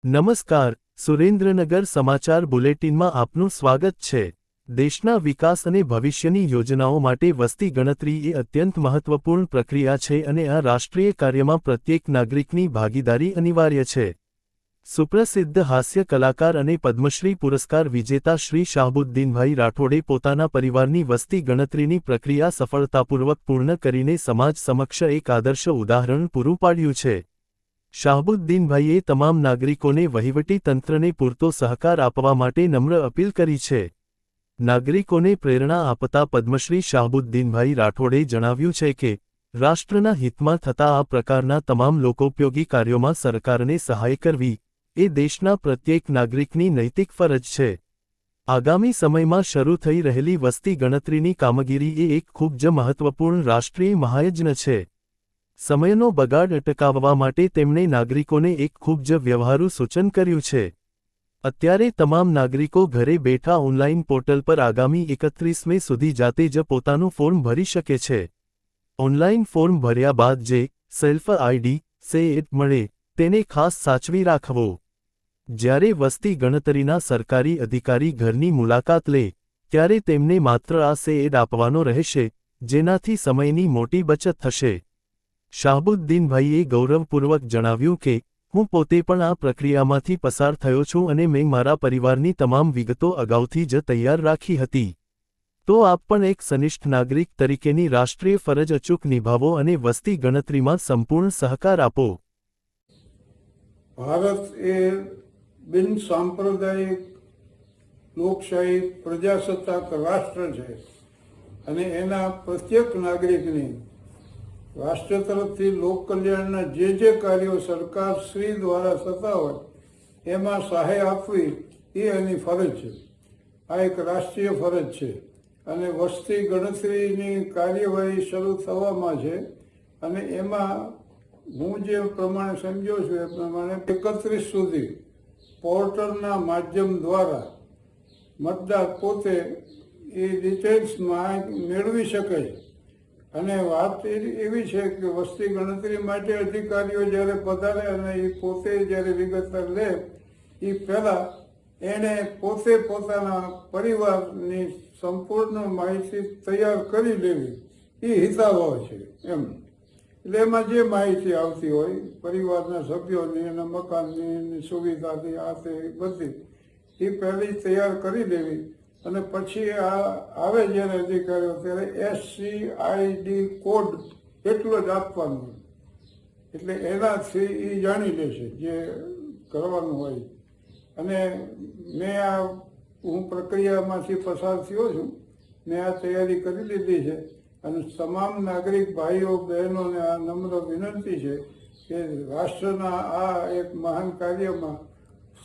નમસ્કાર, સુરેન્દ્રનગર સમાચાર બુલેટિનમાં આપનું સ્વાગત છે। દેશના વિકાસ અને ભવિષ્યની યોજનાઓ માટે વસ્તી ગણતરી એ અત્યંત મહત્વપૂર્ણ પ્રક્રિયા છે અને આ રાષ્ટ્રીય કાર્યમાં પ્રત્યેક નાગરિકની ભાગીદારી અનિવાર્ય છે। સુપ્રસિદ્ધ હાસ્ય કલાકાર અને પદ્મશ્રી પુરસ્કાર વિજેતા શ્રી શાહબુદ્દીનભાઈ રાઠોડે પોતાના પરિવારની વસ્તી ગણતરીની પ્રક્રિયા સફળતાપૂર્વક પૂર્ણ કરીને સમાજ સમક્ષ એક આદર્શ ઉદાહરણ પૂરું પાડ્યું છે। શાહબુદ્દીનભાઈએ તમામ નાગરિકોને વહીવટી તંત્રને પૂરતો સહકાર આપવા માટે નમ્ર અપીલ કરી છે। નાગરિકોને પ્રેરણા આપતા પદ્મશ્રી શાહબુદ્દીનભાઈ રાઠોડે જણાવ્યું છે કે રાષ્ટ્રના હિતમાં થતા આ પ્રકારના તમામ લોકોપયોગી કાર્યોમાં સરકારને સહાય કરવી એ દેશના પ્રત્યેક નાગરિકની નૈતિક ફરજ છે। આગામી સમયમાં શરૂ થઈ રહેલી વસ્તી ગણતરીની કામગીરી એ એક ખૂબ જ મહત્વપૂર્ણ રાષ્ટ્રીય મહાયજ્ઞ છે। સમયનો બગાડ અટકાવવા માટે તેમણે નાગરિકોને એક ખૂબ જ વ્યવહારુ સૂચન કર્યું છે। અત્યારે તમામ નાગરિકો ઘરે બેઠા ઓનલાઈન પોર્ટલ પર આગામી 31 મે સુધી જાતે જ પોતાનું ફોર્મ ભરી શકે છે। ઓનલાઈન ફોર્મ ભર્યા બાદ જે સેલ્ફ આઈડી સેટ મળે તેને ખાસ સાચવી રાખવો। જ્યારે વસ્તી ગણતરીના સરકારી અધિકારી ઘરની મુલાકાત લે ત્યારે તેમને માત્ર આ સેટ આપવાનો રહેશે, જેનાથી સમયની મોટી બચત થશે। શાહબુદ્દીનભાઈએ ગૌરવપૂર્વક જણાવ્યું કે હું પોતે પણ આ પ્રક્રિયામાંથી પસાર થયો છું અને મેં મારા પરિવારની તમામ વિગતો અગાઉથી જ તૈયાર રાખી હતી। તો આપ પણ એક સનિષ્ઠ નાગરિક તરીકેની રાષ્ટ્રીય ફરજ અચૂક નિભાવો અને વસ્તી ગણતરીમાં સંપૂર્ણ સહકાર આપો। ભારત એ બિન સાંપ્રદાયિક લોકશાહી પ્રજાસત્તાક રાષ્ટ્ર છે અને એના પ્રત્યેક નાગરિકની રાષ્ટ્ર તરફથી લોક કલ્યાણના જે કાર્યો સરકાર શ્રી દ્વારા થતા હોય એમાં સહાય આપવી એ એની ફરજ છે। આ એક રાષ્ટ્રીય ફરજ છે અને વસ્તી ગણતરીની કાર્યવાહી શરૂ થવામાં છે અને એમાં હું જે પ્રમાણે સમજ્યો છું એ પ્રમાણે 31 સુધી પોર્ટલના માધ્યમ દ્વારા મતદાર પોતે એ ડિટેલ્સ મેળવી શકે છે। અને વાત એવી છે કે વસ્તી ગણતરી માટે અધિકારીઓ જ્યારે પધારે અને એ પોતે જ્યારે વિગત લે એ પહેલાં એણે પોતે પોતાના પરિવારની સંપૂર્ણ માહિતી તૈયાર કરી લેવી એ હિતાવહ છે એમ। એટલે એમાં જે માહિતી આવતી હોય પરિવારના સભ્યોની અને મકાનની સુવિધાની આ તે બધી એ પહેલી તૈયાર કરી લેવી અને પછી આ આવે જ્યારે અધિકારીઓ ત્યારે SCID કોડ એટલો જ આપવાનો, એટલે એનાથી એ જાણી લેશે જે કરવાનું હોય। અને હું પ્રક્રિયામાંથી પસાર થયો છું, મેં આ તૈયારી કરી લીધી છે અને તમામ નાગરિક ભાઈઓ બહેનોને આ નમ્ર વિનંતી છે કે રાષ્ટ્રના આ એક મહાન કાર્યમાં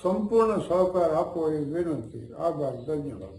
સંપૂર્ણ સહકાર આપવો એ વિનંતી। આભાર, ધન્યવાદ।